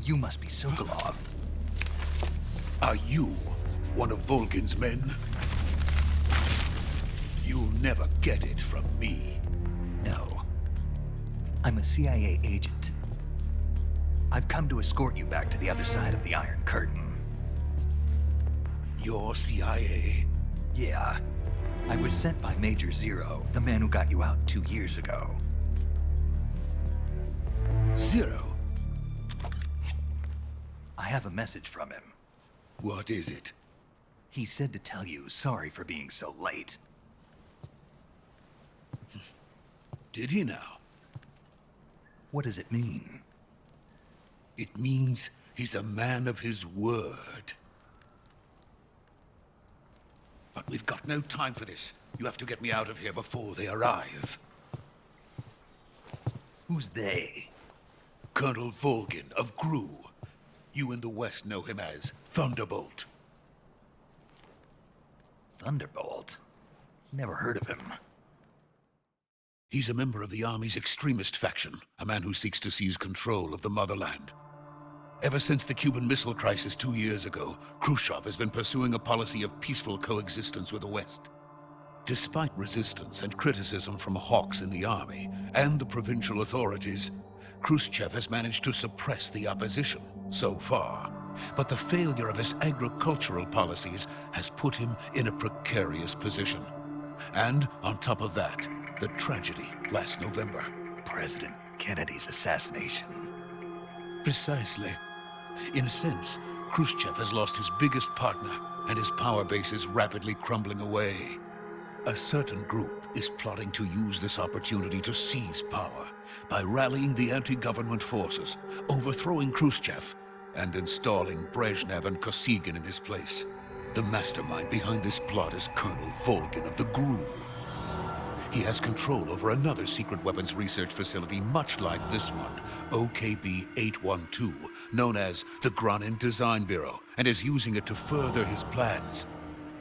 You must be Sokolov. Are you one of Volgin's men? You'll never get it from me. No. I'm a CIA agent. I've come to escort you back to the other side of the Iron Curtain. You're CIA? Yeah. I was sent by Major Zero, the man who got you out 2 years ago. Zero? I have a message from him. What is it? He said to tell you sorry for being so late. Did he now? What does it mean? It means he's a man of his word. But we've got no time for this. You have to get me out of here before they arrive. Who's they? Colonel Volgin of GRU. You in the West know him as Thunderbolt. Thunderbolt? Never heard of him. He's a member of the Army's extremist faction, a man who seeks to seize control of the motherland. Ever since the Cuban Missile Crisis 2 years ago, Khrushchev has been pursuing a policy of peaceful coexistence with the West. Despite resistance and criticism from hawks in the army and the provincial authorities, Khrushchev has managed to suppress the opposition so far. But the failure of his agricultural policies has put him in a precarious position. And on top of that, the tragedy last November. President Kennedy's assassination. Precisely. In a sense, Khrushchev has lost his biggest partner, and his power base is rapidly crumbling away. A certain group is plotting to use this opportunity to seize power by rallying the anti-government forces, overthrowing Khrushchev, and installing Brezhnev and Kosygin in his place. The mastermind behind this plot is Colonel Volgin of the GRU. He has control over another secret weapons research facility much like this one, OKB-812, known as the Granin Design Bureau, and is using it to further his plans.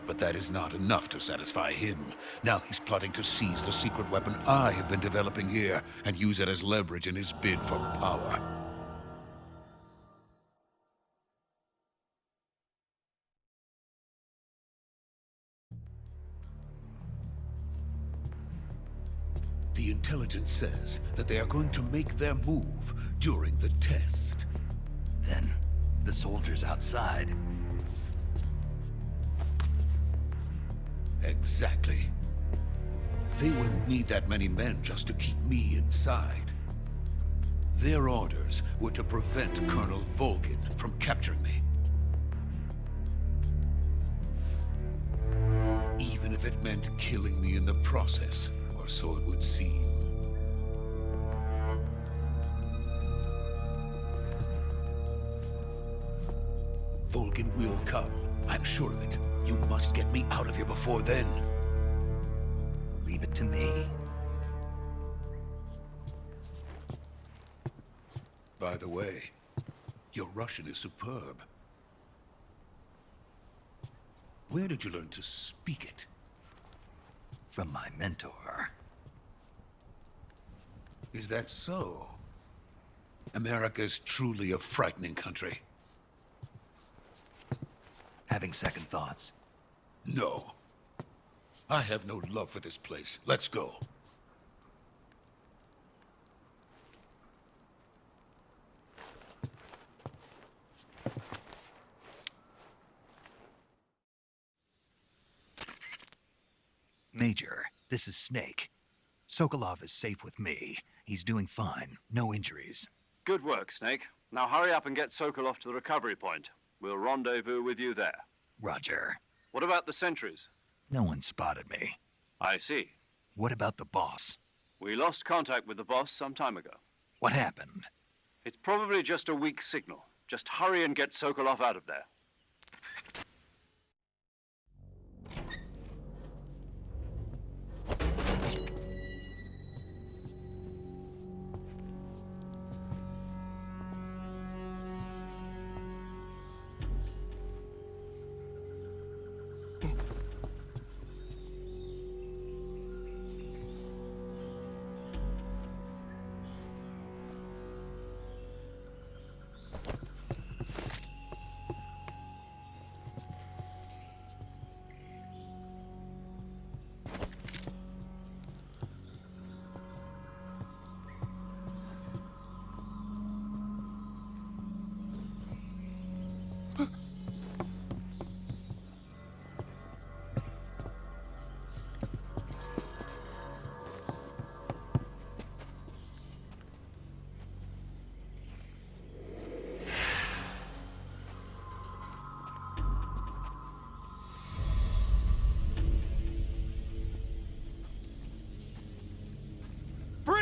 But that is not enough to satisfy him. Now he's plotting to seize the secret weapon I have been developing here and use it as leverage in his bid for power. The intelligence says that they are going to make their move during the test. Then, the soldiers outside. Exactly. They wouldn't need that many men just to keep me inside. Their orders were to prevent Colonel Volgin from capturing me. Even if it meant killing me in the process, or so it would seem. Volgin will come. I'm sure of it. You must get me out of here before then. Leave it to me. By the way, your Russian is superb. Where did you learn to speak it? From my mentor. Is that so? America's truly a frightening country. Having second thoughts. No. I have no love for this place. Let's go. Major, this is Snake. Sokolov is safe with me. He's doing fine. No injuries. Good work, Snake. Now hurry up and get Sokolov to the recovery point. We'll rendezvous with you there. Roger. What about the sentries? No one spotted me. I see. What about the boss? We lost contact with the boss some time ago. What happened? It's probably just a weak signal. Just hurry and get Sokolov out of there.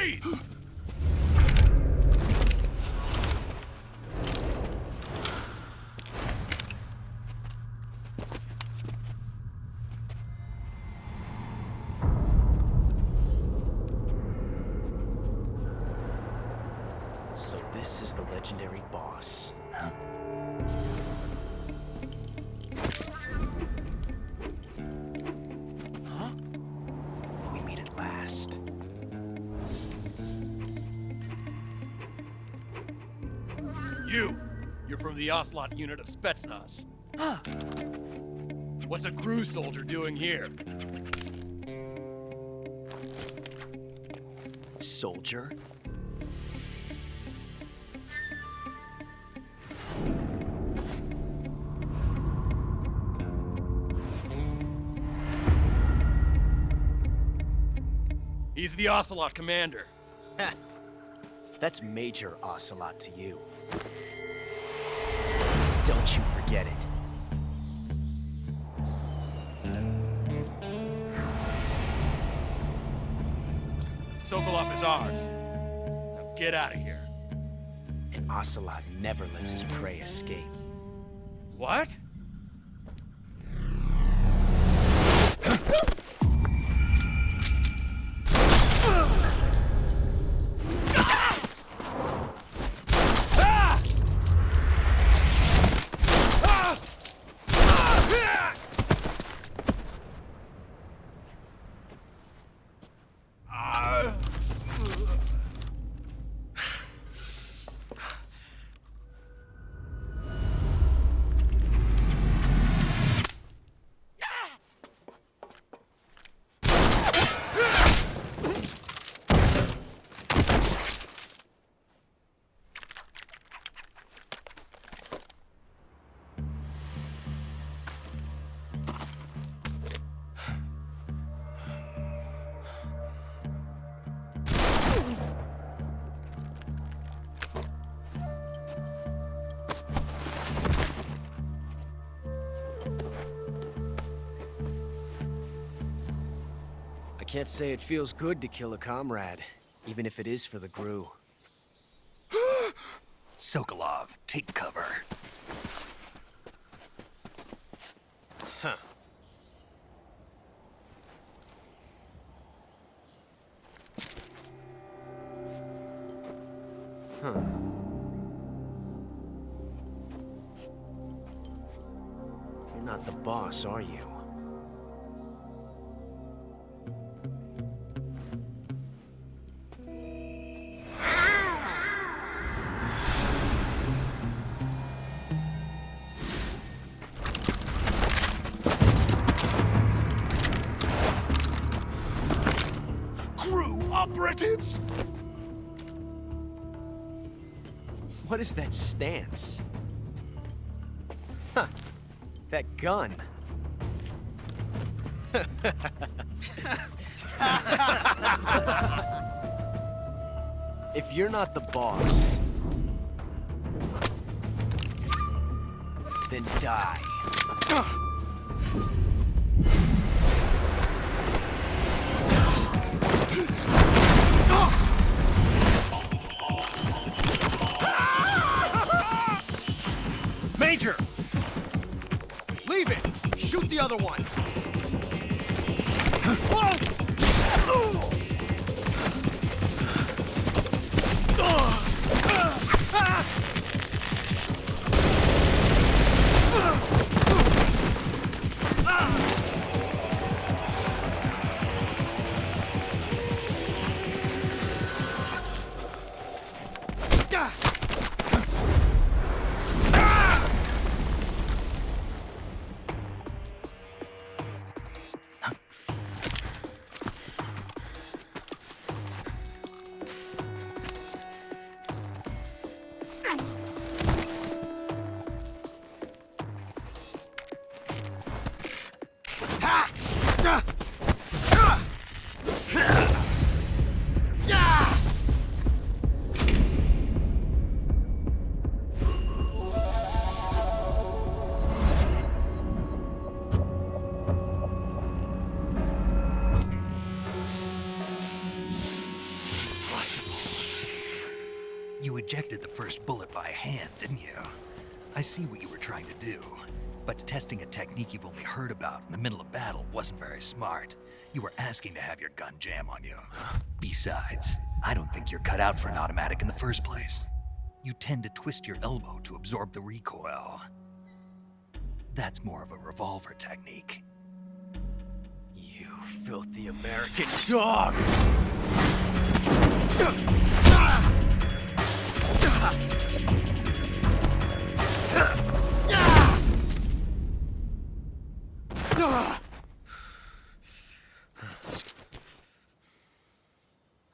Freeze! So this is the legendary boss. Huh? We meet at last. You're from the Ocelot unit of Spetsnaz. Huh. What's a GRU soldier doing here? Soldier? He's the Ocelot commander. Ha! That's Major Ocelot to you. Don't you forget it. Sokolov is ours. Now get out of here. And Ocelot never lets his prey escape. What? I can't say it feels good to kill a comrade, even if it is for the GRU. Sokolov, take cover. Huh. Huh. You're not the boss, are you? Operatives! What is that stance? Huh. That gun. If you're not the boss, then die. Major! Leave it! Shoot the other one! You ejected the first bullet by hand, didn't you? I see what you were trying to do. But testing a technique you've only heard about in the middle of battle wasn't very smart. You were asking to have your gun jam on you. Besides, I don't think you're cut out for an automatic in the first place. You tend to twist your elbow to absorb the recoil. That's more of a revolver technique. You filthy American dog!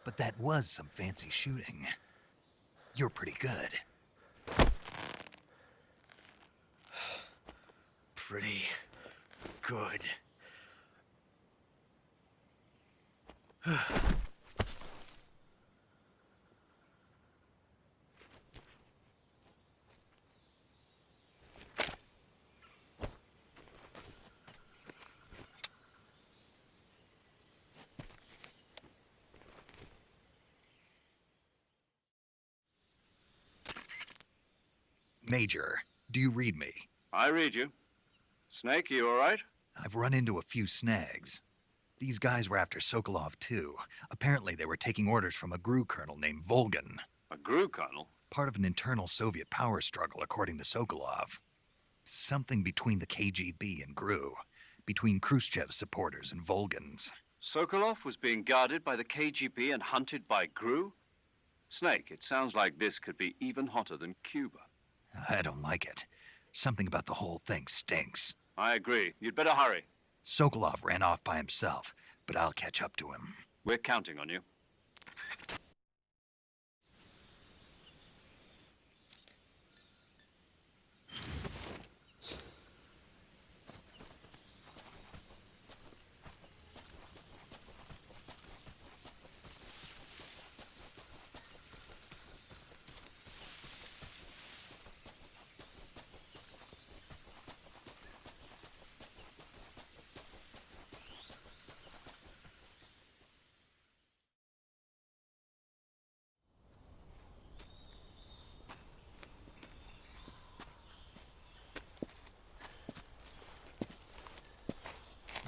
But that was some fancy shooting. You're pretty good. Pretty good. Major, do you read me? I read you. Snake, you all right? I've run into a few snags. These guys were after Sokolov too. Apparently they were taking orders from a GRU colonel named Volgan. A GRU colonel? Part of an internal Soviet power struggle, according to Sokolov. Something between the KGB and GRU. Between Khrushchev's supporters and Volgan's. Sokolov was being guarded by the KGB and hunted by GRU? Snake, it sounds like this could be even hotter than Cuba. I don't like it. Something about the whole thing stinks. I agree. You'd better hurry. Sokolov ran off by himself, but I'll catch up to him. We're counting on you.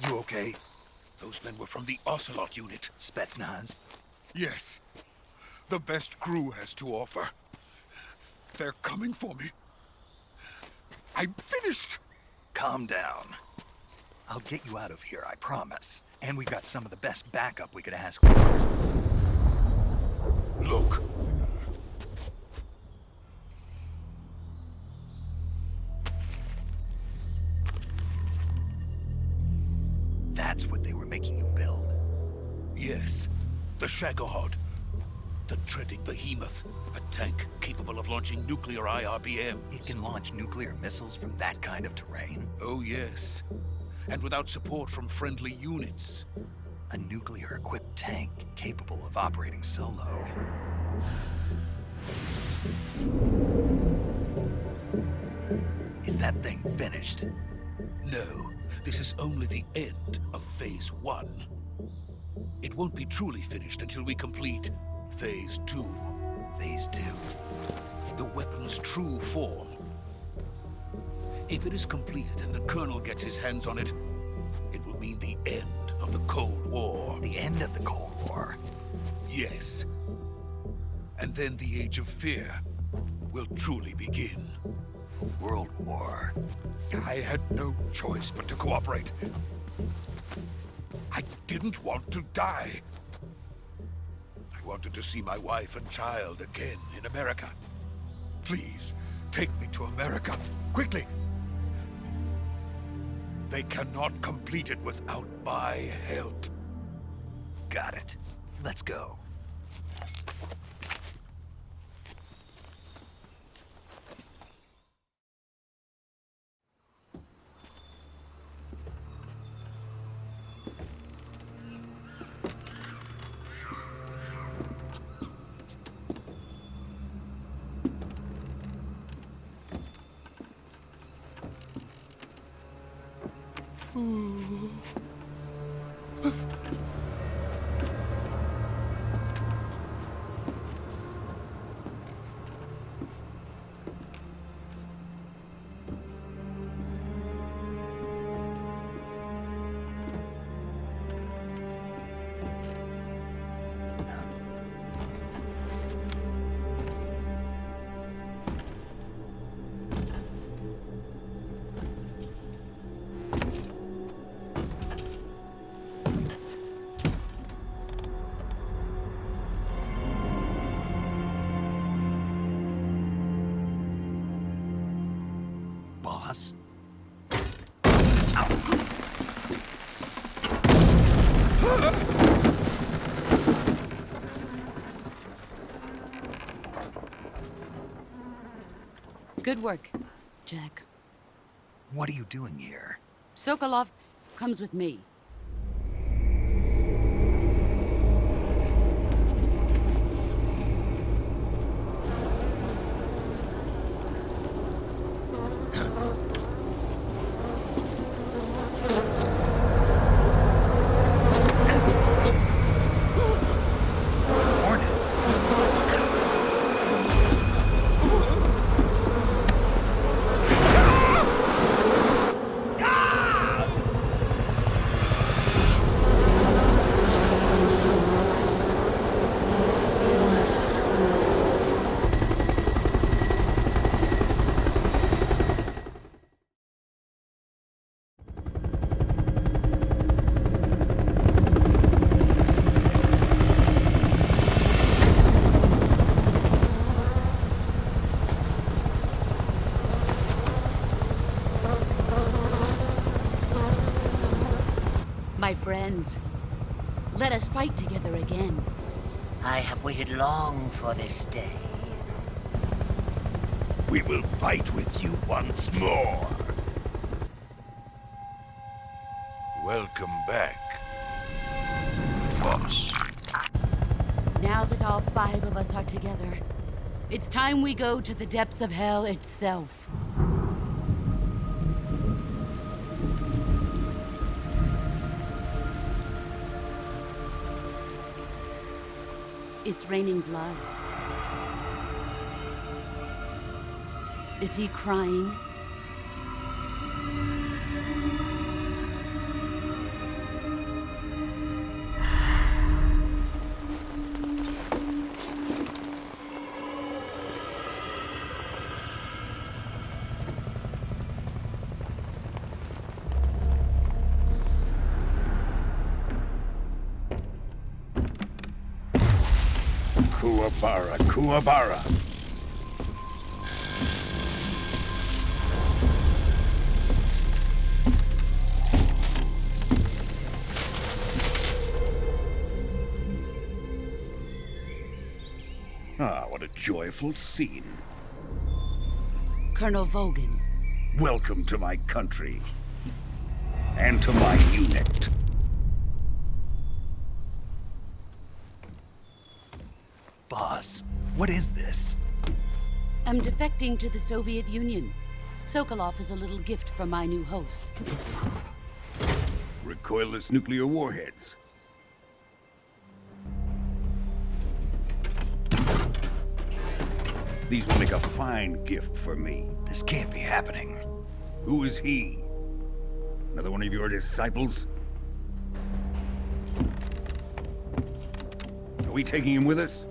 You okay? Those men were from the Ocelot unit. Spetsnaz? Yes. The best GRU has to offer. They're coming for me. I'm finished! Calm down. I'll get you out of here, I promise. And we got some of the best backup we could ask for. Look. That's what they were making you build. Yes. The Shagohod. The dreaded behemoth. A tank capable of launching nuclear IRBMs. It can launch nuclear missiles from that kind of terrain. Oh, yes. And without support from friendly units. A nuclear-equipped tank capable of operating solo. Is that thing finished? No, this is only the end of Phase 1. It won't be truly finished until we complete Phase 2. Phase 2. The weapon's true form. If it is completed and the Colonel gets his hands on it, it will mean the end of the Cold War. The end of the Cold War? Yes. And then the Age of Fear will truly begin. A world war. I had no choice but to cooperate. I didn't want to die. I wanted to see my wife and child again in America. Please, take me to America, quickly. They cannot complete it without my help. Got it. Let's go. boss. Good work, Jack. What are you doing here? Sokolov comes with me. Hornets. My friends, let us fight together again. I have waited long for this day. We will fight with you once more. Welcome back, boss. Now that all 5 of us are together, it's time we go to the depths of hell itself. It's raining blood. Is he crying? Kuwabara, Kuwabara. Ah, what a joyful scene. Colonel Vogan. Welcome to my country. And to my unit. Boss, what is this? I'm defecting to the Soviet Union. Sokolov is a little gift from my new hosts. Recoilless nuclear warheads. These will make a fine gift for me. This can't be happening. Who is he? Another one of your disciples? Are we taking him with us?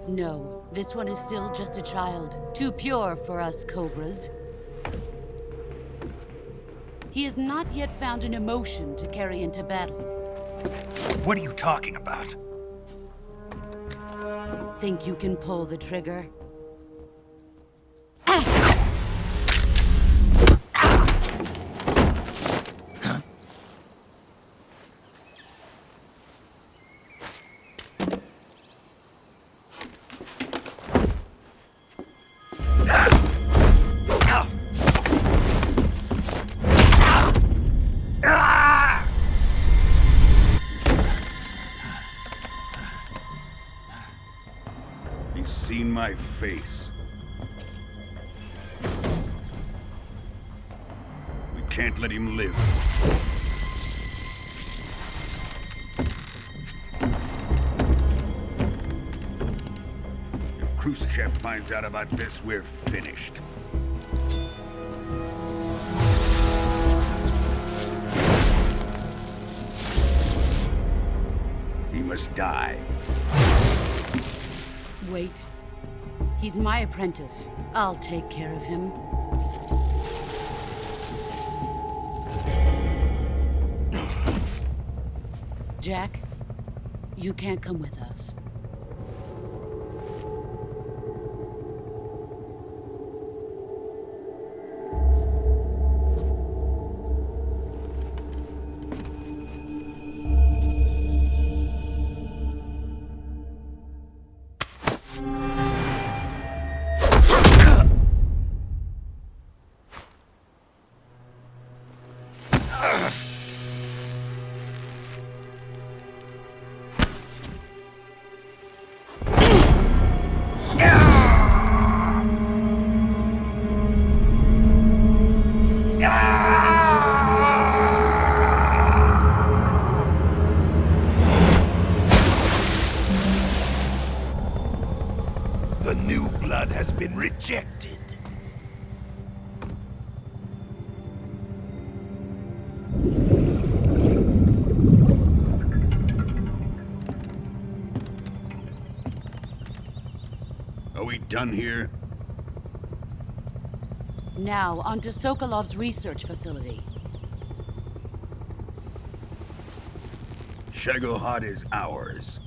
No, this one is still just a child. Too pure for us Cobras. He has not yet found an emotion to carry into battle. What are you talking about? Think you can pull the trigger? He's seen my face. We can't let him live. If Khrushchev finds out about this, we're finished. He must die. Wait. He's my apprentice. I'll take care of him. Jack, you can't come with us. The new blood has been rejected. Are we done here? Now, onto Sokolov's research facility. Shagohod is ours.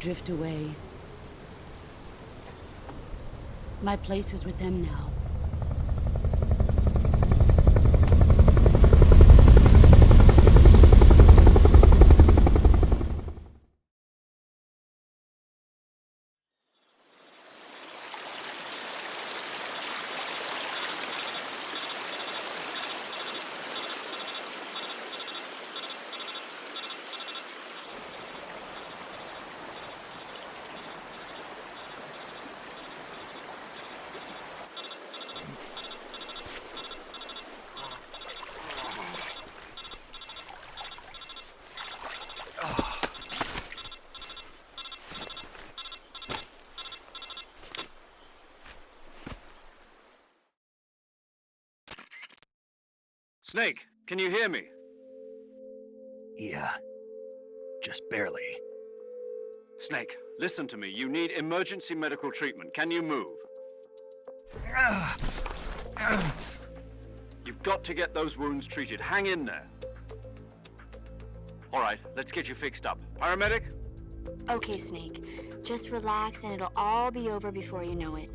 Drift away. My place is with them now. Snake, can you hear me? Yeah. Just barely. Snake, listen to me. You need emergency medical treatment. Can you move? You've got to get those wounds treated. Hang in there. All right, let's get you fixed up. Paramedic? Okay, Snake. Just relax and it'll all be over before you know it.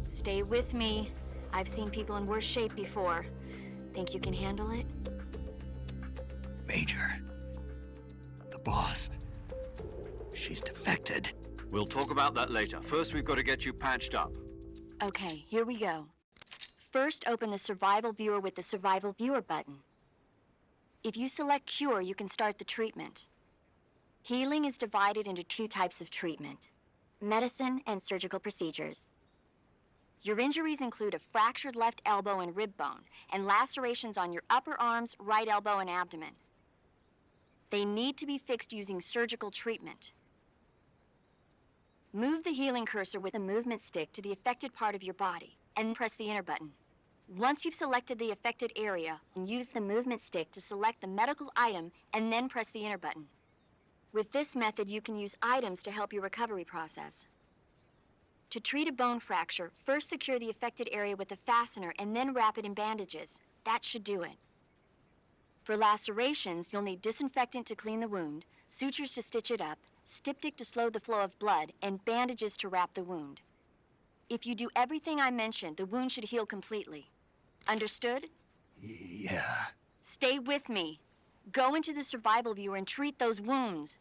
Stay with me. I've seen people in worse shape before. Think you can handle it? Major. The boss. She's defected. We'll talk about that later. First, we've got to get you patched up. Okay, here we go. First, open the Survival Viewer with the Survival Viewer button. If you select Cure, you can start the treatment. Healing is divided into two types of treatment: medicine and surgical procedures. Your injuries include a fractured left elbow and rib bone, and lacerations on your upper arms, right elbow, and abdomen. They need to be fixed using surgical treatment. Move the healing cursor with a movement stick to the affected part of your body, and press the enter button. Once you've selected the affected area, use the movement stick to select the medical item, and then press the enter button. With this method, you can use items to help your recovery process. To treat a bone fracture, first secure the affected area with a fastener and then wrap it in bandages. That should do it. For lacerations, you'll need disinfectant to clean the wound, sutures to stitch it up, styptic to slow the flow of blood, and bandages to wrap the wound. If you do everything I mentioned, the wound should heal completely. Understood? Yeah. Stay with me. Go into the Survival Viewer and treat those wounds.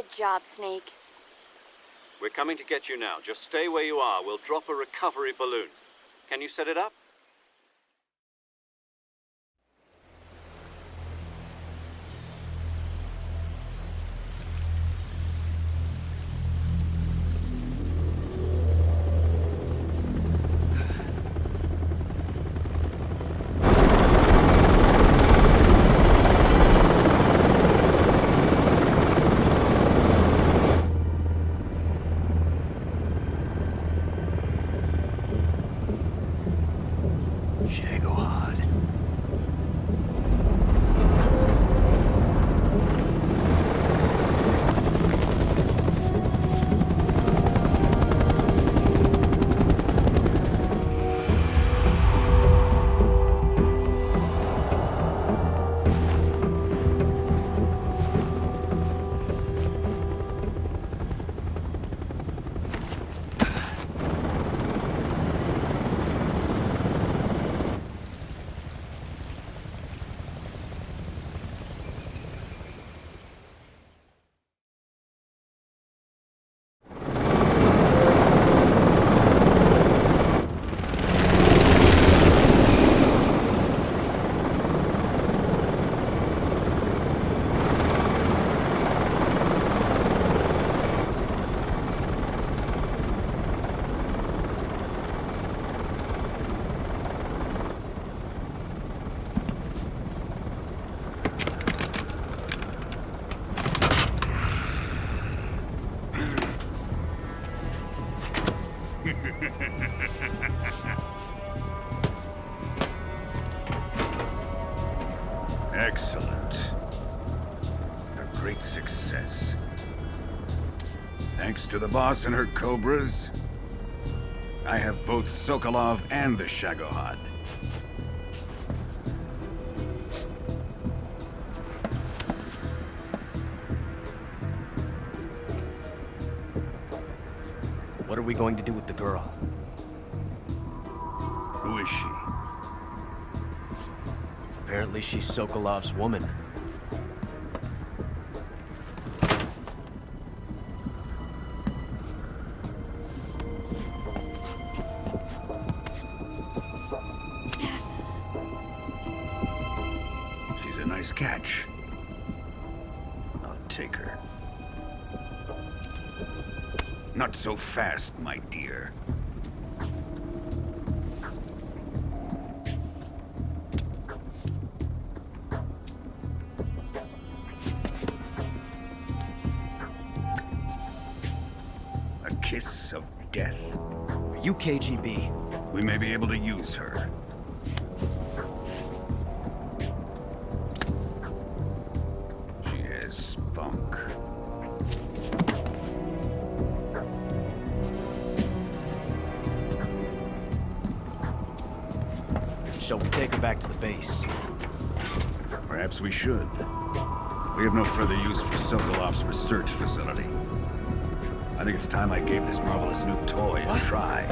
Good job, Snake. We're coming to get you now. Just stay where you are. We'll drop a recovery balloon. Can you set it up? Shagohod. Excellent. A great success. Thanks to the boss and her cobras, I have both Sokolov and the Shagohod. What are we going to do with the girl? Who is she? Apparently she's Sokolov's woman. She's a nice catch. I'll take her. Not so fast, my dear. A kiss of death. Are you KGB? We may be able to use her. She has spunk. Shall we take her back to the base? Perhaps we should. We have no further use for Sokolov's research facility. I think it's time I gave this marvelous new toy a try.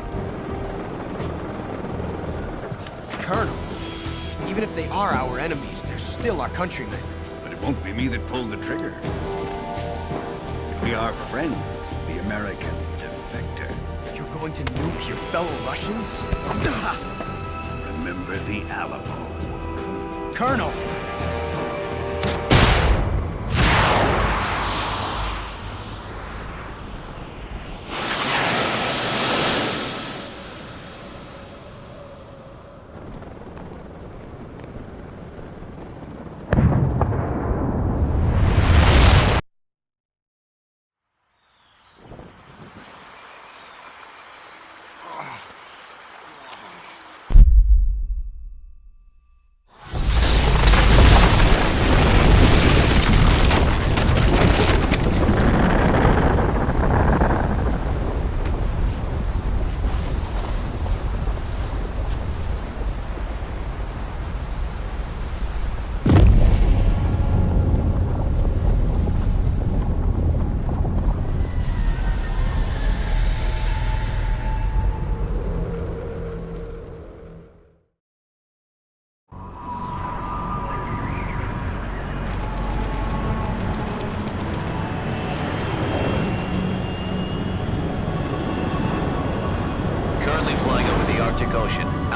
Colonel, even if they are our enemies, they're still our countrymen. But it won't be me that pulled the trigger. It'll be our friend, the American defector. You're going to nuke your fellow Russians? Remember the Alamo. Colonel!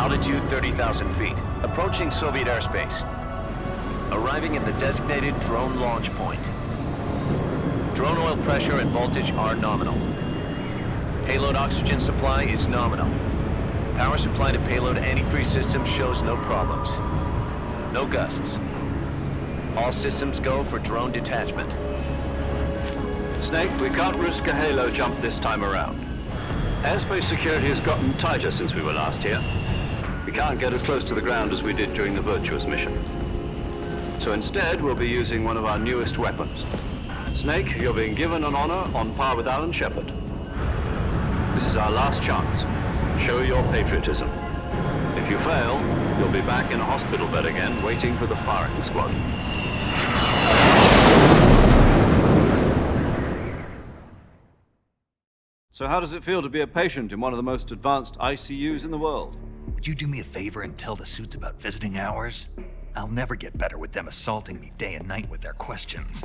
Altitude 30,000 feet. Approaching Soviet airspace. Arriving at the designated drone launch point. Drone oil pressure and voltage are nominal. Payload oxygen supply is nominal. Power supply to payload antifreeze system shows no problems. No gusts. All systems go for drone detachment. Snake, we can't risk a halo jump this time around. Airspace security has gotten tighter since we were last here. We can't get as close to the ground as we did during the Virtuous mission. So instead, we'll be using one of our newest weapons. Snake, you're being given an honor on par with Alan Shepard. This is our last chance. Show your patriotism. If you fail, you'll be back in a hospital bed again, waiting for the firing squad. So how does it feel to be a patient in one of the most advanced ICUs in the world? Would you do me a favor and tell the suits about visiting hours? I'll never get better with them assaulting me day and night with their questions.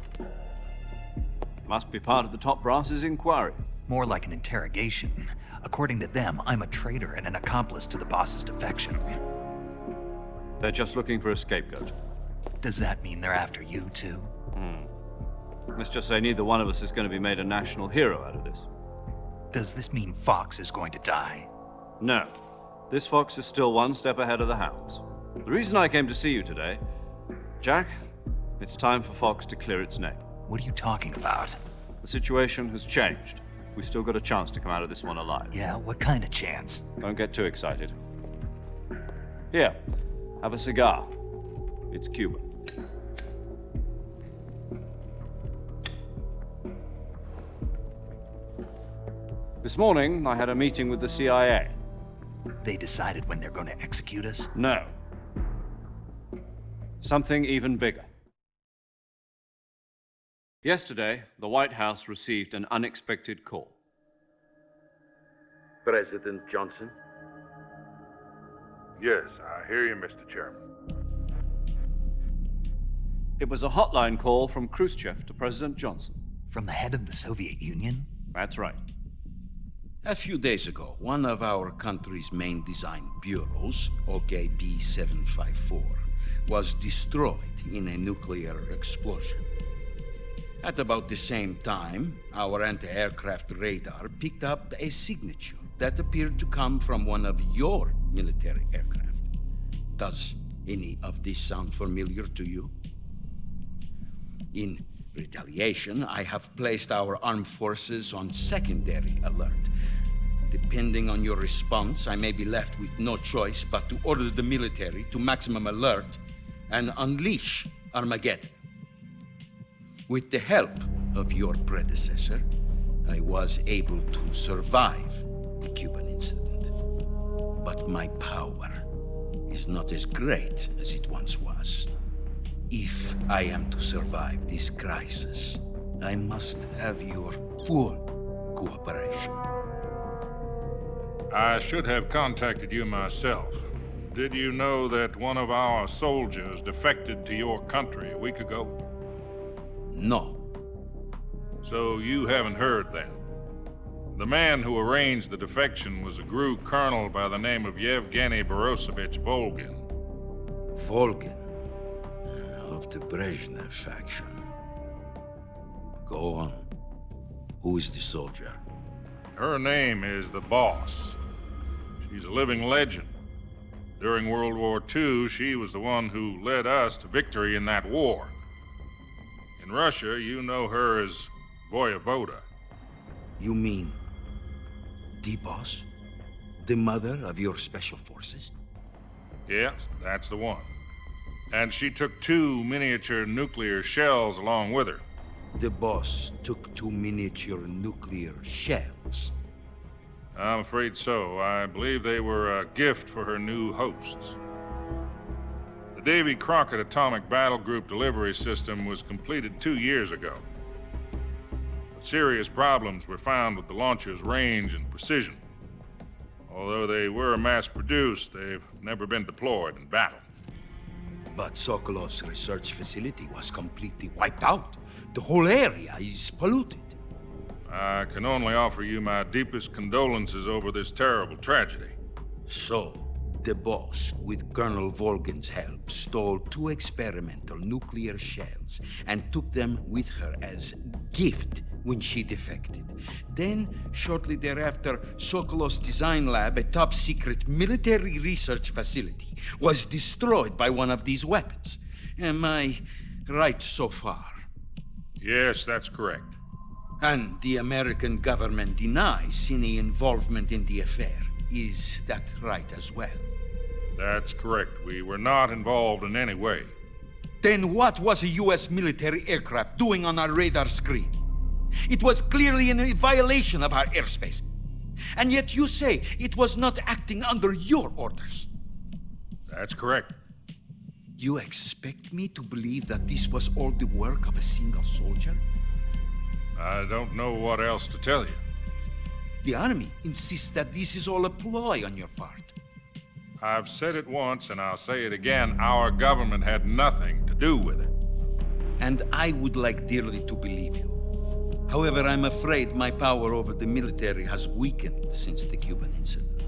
Must be part of the top brass's inquiry. More like an interrogation. According to them, I'm a traitor and an accomplice to the boss's defection. They're just looking for a scapegoat. Does that mean they're after you, too? Let's just say neither one of us is going to be made a national hero out of this. Does this mean Fox is going to die? No. This fox is still one step ahead of the hounds. The reason I came to see you today, Jack, it's time for Fox to clear its name. What are you talking about? The situation has changed. We've still got a chance to come out of this one alive. Yeah, what kind of chance? Don't get too excited. Here, have a cigar. It's Cuban. This morning, I had a meeting with the CIA. They decided when they're going to execute us? No. Something even bigger. Yesterday, the White House received an unexpected call. President Johnson? Yes, I hear you, Mr. Chairman. It was a hotline call from Khrushchev to President Johnson. From the head of the Soviet Union? That's right. A few days ago, one of our country's main design bureaus, OKB 754, was destroyed in a nuclear explosion. At about the same time, our anti-aircraft radar picked up a signature that appeared to come from one of your military aircraft. Does any of this sound familiar to you? In retaliation, I have placed our armed forces on secondary alert. Depending on your response, I may be left with no choice but to order the military to maximum alert and unleash Armageddon. With the help of your predecessor, I was able to survive the Cuban incident. But my power is not as great as it once was. If I am to survive this crisis, I must have your full cooperation. I should have contacted you myself. Did you know that one of our soldiers defected to your country a week ago? No. So you haven't heard then? The man who arranged the defection was a GRU colonel by the name of Yevgeny Borisovich Volgin. Volgin? Of the Brezhnev faction. Go on. Who is the soldier? Her name is the Boss. She's a living legend. During World War II, she was the one who led us to victory in that war. In Russia, you know her as Voyevoda. You mean the Boss? The mother of your special forces? Yes, that's the one. And she took 2 miniature nuclear shells along with her. The Boss took 2 miniature nuclear shells? I'm afraid so. I believe they were a gift for her new hosts. The Davy Crockett Atomic Battle Group delivery system was completed 2 years ago. But serious problems were found with the launcher's range and precision. Although they were mass-produced, they've never been deployed in battle. But Sokolov's research facility was completely wiped out. The whole area is polluted. I can only offer you my deepest condolences over this terrible tragedy. So, The boss, with Colonel Volgin's help, stole 2 experimental nuclear shells and took them with her as gift when she defected. Then, shortly thereafter, Sokolov's design lab, a top-secret military research facility, was destroyed by one of these weapons. Am I right so far? Yes, that's correct. And the American government denies any involvement in the affair. Is that right as well? That's correct. We were not involved in any way. Then what was a U.S. military aircraft doing on our radar screen? It was clearly in violation of our airspace. And yet you say it was not acting under your orders. That's correct. You expect me to believe that this was all the work of a single soldier? I don't know what else to tell you. The Army insists that this is all a ploy on your part. I've said it once and I'll say it again. Our government had nothing to do with it. And I would like dearly to believe you. However, I'm afraid my power over the military has weakened since the Cuban incident.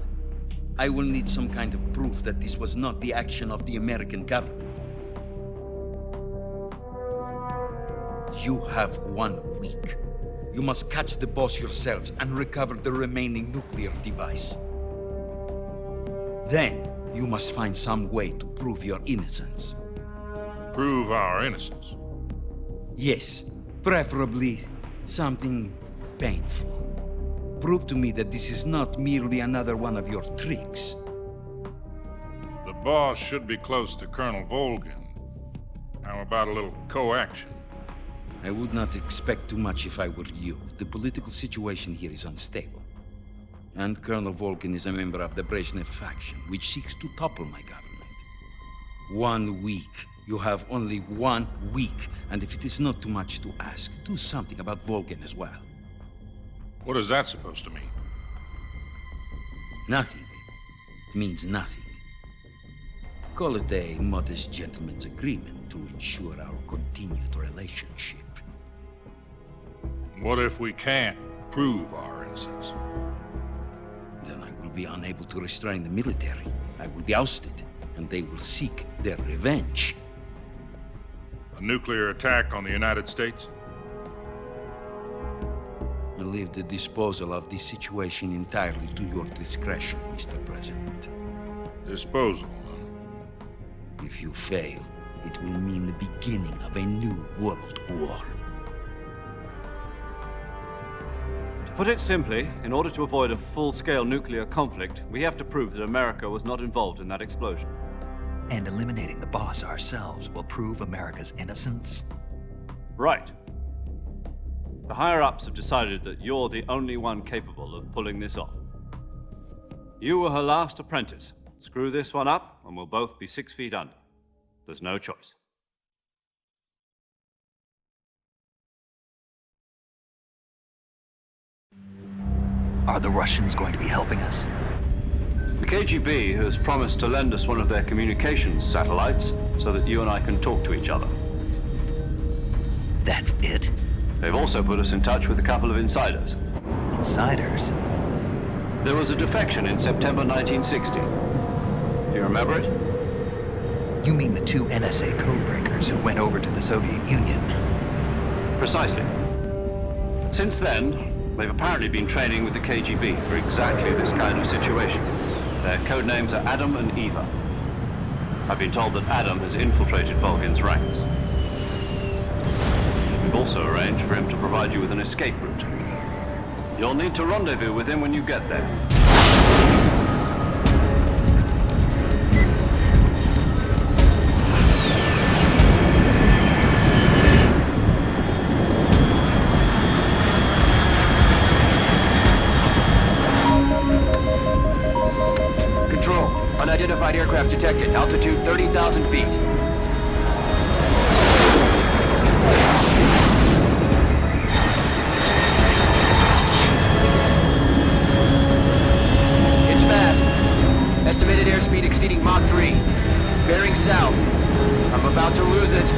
I will need some kind of proof that this was not the action of the American government. You have 1 week. You must catch the boss yourselves and recover the remaining nuclear device. Then, you must find some way to prove your innocence. Prove our innocence? Yes, preferably something painful. Prove to me that this is not merely another one of your tricks. The boss should be close to Colonel Volgin. How about a little co-action? I would not expect too much if I were you. The political situation here is unstable. And Colonel Volgin is a member of the Brezhnev faction, which seeks to topple my government. 1 week. You have only 1 week, and if it is not too much to ask, do something about Volgin as well. What is that supposed to mean? Nothing. It means nothing. Call it a modest gentleman's agreement to ensure our continued relationship. What if we can't prove our innocence? Then I will be unable to restrain the military. I will be ousted, and they will seek their revenge. A nuclear attack on the United States? I leave the disposal of this situation entirely to your discretion, Mr. President. Disposal? If you fail, it will mean the beginning of a new world war. To put it simply, in order to avoid a full-scale nuclear conflict, we have to prove that America was not involved in that explosion. And eliminating the boss ourselves will prove America's innocence? Right. The higher-ups have decided that you're the only one capable of pulling this off. You were her last apprentice. Screw this one up, and we'll both be 6 feet under. There's no choice. Are the Russians going to be helping us? The KGB has promised to lend us one of their communications satellites so that you and I can talk to each other. That's it? They've also put us in touch with a couple of insiders. Insiders? There was a defection in September 1960. Do you remember it? You mean the 2 NSA codebreakers who went over to the Soviet Union? Precisely. Since then, they've apparently been training with the KGB for exactly this kind of situation. Their code names are Adam and Eva. I've been told that Adam has infiltrated Volgin's ranks. We've also arranged for him to provide you with an escape route. You'll need to rendezvous with him when you get there. Unidentified aircraft detected. Altitude 30,000 feet. It's fast. Estimated airspeed exceeding Mach 3. Bearing south. I'm about to lose it.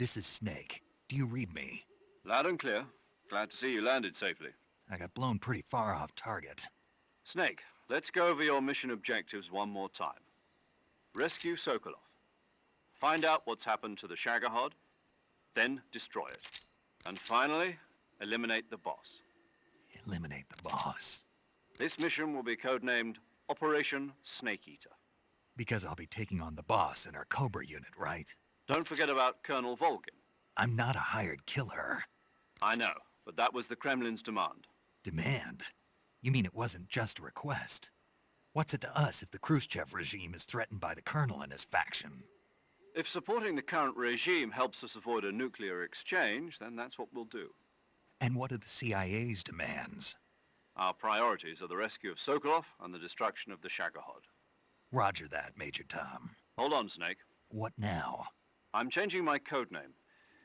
This is Snake. Do you read me? Loud and clear. Glad to see you landed safely. I got blown pretty far off target. Snake, let's go over your mission objectives one more time. Rescue Sokolov. Find out what's happened to the Shagohod, then destroy it. And finally, eliminate the boss. Eliminate the boss. This mission will be codenamed Operation Snake Eater. Because I'll be taking on the boss in our Cobra unit, right? Don't forget about Colonel Volgin. I'm not a hired killer. I know, but that was the Kremlin's demand. Demand? You mean it wasn't just a request? What's it to us if the Khrushchev regime is threatened by the Colonel and his faction? If supporting the current regime helps us avoid a nuclear exchange, then that's what we'll do. And what are the CIA's demands? Our priorities are the rescue of Sokolov and the destruction of the Shagohod. Roger that, Major Tom. Hold on, Snake. What now? I'm changing my codename.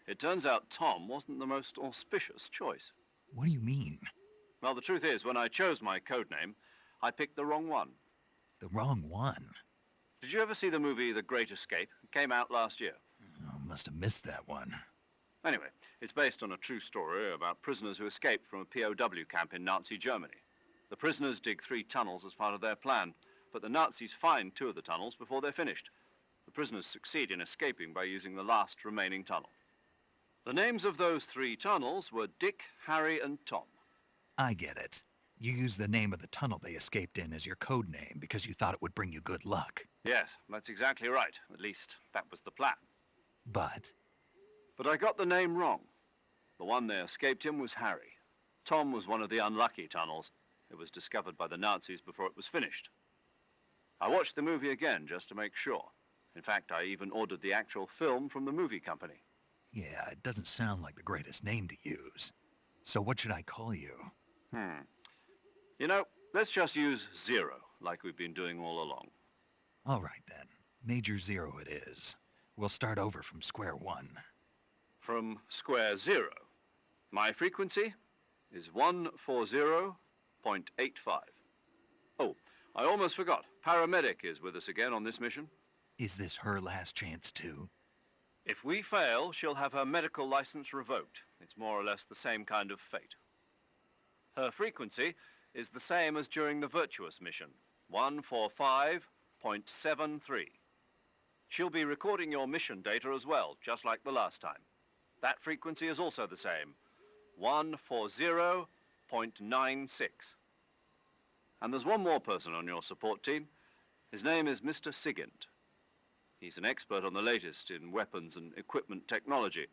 It turns out Tom wasn't the most auspicious choice. What do you mean? Well, the truth is, when I chose my codename, I picked the wrong one. The wrong one? Did you ever see the movie The Great Escape? It came out last year. Oh, must have missed that one. Anyway, it's based on a true story about prisoners who escaped from a POW camp in Nazi Germany. The prisoners dig 3 tunnels as part of their plan, but the Nazis find 2 of the tunnels before they're finished. The prisoners succeed in escaping by using the last remaining tunnel. The names of those 3 tunnels were Dick, Harry, and Tom. I get it. You used the name of the tunnel they escaped in as your code name because you thought it would bring you good luck. Yes, that's exactly right. At least, that was the plan. But I got the name wrong. The one they escaped in was Harry. Tom was one of the unlucky tunnels. It was discovered by the Nazis before it was finished. I watched the movie again just to make sure. In fact, I even ordered the actual film from the movie company. yeah, it doesn't sound like the greatest name to use. So what should I call you? You know, let's just use Zero, like we've been doing all along. All right then. Major Zero it is. We'll start over from square one. From square 0. My frequency is 140.85. Oh, I almost forgot. Paramedic is with us again on this mission. Is this her last chance too? If we fail, she'll have her medical license revoked. It's more or less the same kind of fate. Her frequency is the same as during the Virtuous mission, 145.73. She'll be recording your mission data as well, just like the last time. That frequency is also the same, 140.96. And there's one more person on your support team. His name is Mr. Sigint. He's an expert on the latest in weapons and equipment technology.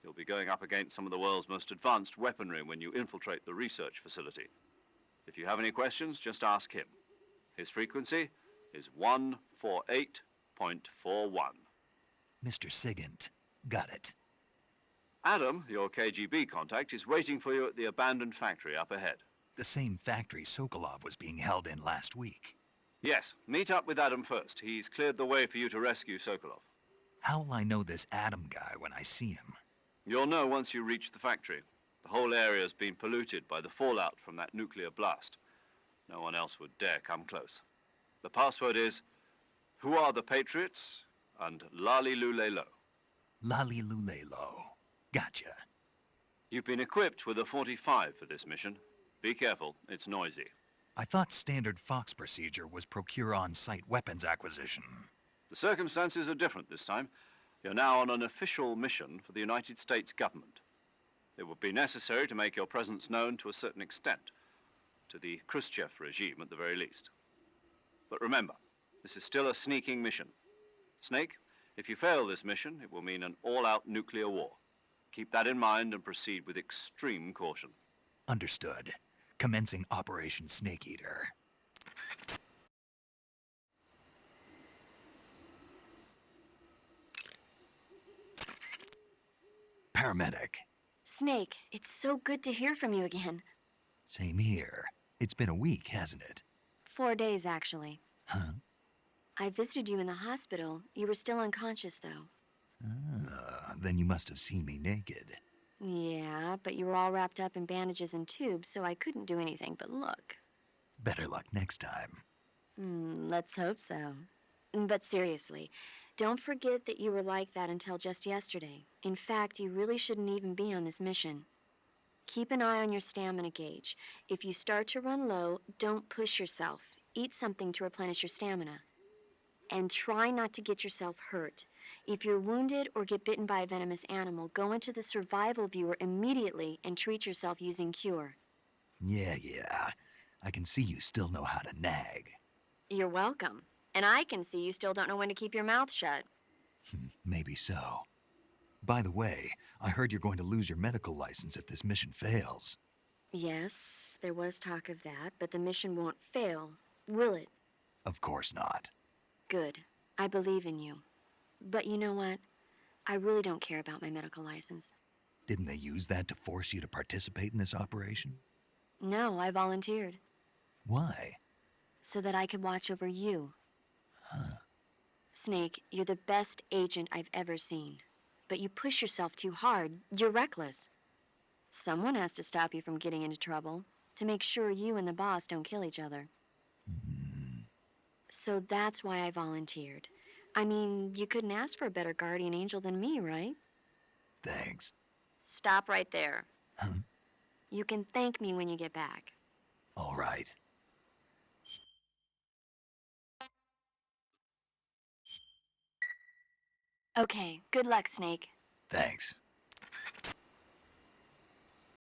You'll be going up against some of the world's most advanced weaponry when you infiltrate the research facility. If you have any questions, just ask him. His frequency is 148.41. Mr. Sigint. Got it. Adam, your KGB contact, is waiting for you at the abandoned factory up ahead. The same factory Sokolov was being held in last week. Yes, meet up with Adam first. He's cleared the way for you to rescue Sokolov. How will I know this Adam guy when I see him? You'll know once you reach the factory. The whole area's been polluted by the fallout from that nuclear blast. No one else would dare come close. The password is, "Who are the Patriots?" and Lali Lulelo. Lali Lulelo. Gotcha. You've been equipped with a 45 for this mission. Be careful, it's noisy. I thought standard Fox procedure was procure on-site weapons acquisition. The circumstances are different this time. You're now on an official mission for the United States government. It would be necessary to make your presence known to a certain extent, to the Khrushchev regime at the very least. But remember, this is still a sneaking mission. Snake, if you fail this mission, it will mean an all-out nuclear war. Keep that in mind and proceed with extreme caution. Understood. Commencing Operation Snake Eater. Paramedic. Snake, it's so good to hear from you again. Same here. It's been a week, hasn't it? 4 days, actually. Huh? I visited you in the hospital. You were still unconscious, though. Then you must have seen me naked. Yeah, but you were all wrapped up in bandages and tubes, so I couldn't do anything but look. Better luck next time. Let's hope so. But seriously, Don't forget that you were like that until just yesterday. In fact, you really shouldn't even be on this mission. Keep an eye on your stamina gauge. If you start to run low, don't push yourself. Eat something to replenish your stamina. And try not to get yourself hurt. If you're wounded or get bitten by a venomous animal, go into the survival viewer immediately and treat yourself using Cure. Yeah. I can see you still know how to nag. You're welcome. And I can see you still don't know when to keep your mouth shut. Maybe so. By the way, I heard you're going to lose your medical license if this mission fails. Yes, there was talk of that, but the mission won't fail, will it? Of course not. Good. I believe in you. But you know what? I really don't care about my medical license. Didn't they use that to force you to participate in this operation? No, I volunteered. Why? So that I could watch over you. Huh. Snake, you're the best agent I've ever seen. But you push yourself too hard. You're reckless. Someone has to stop you from getting into trouble, to make sure you and the boss don't kill each other. So that's why I volunteered. I mean, you couldn't ask for a better guardian angel than me, right? Thanks. Stop right there. Huh? You can thank me when you get back. All right. Okay, good luck, Snake. Thanks.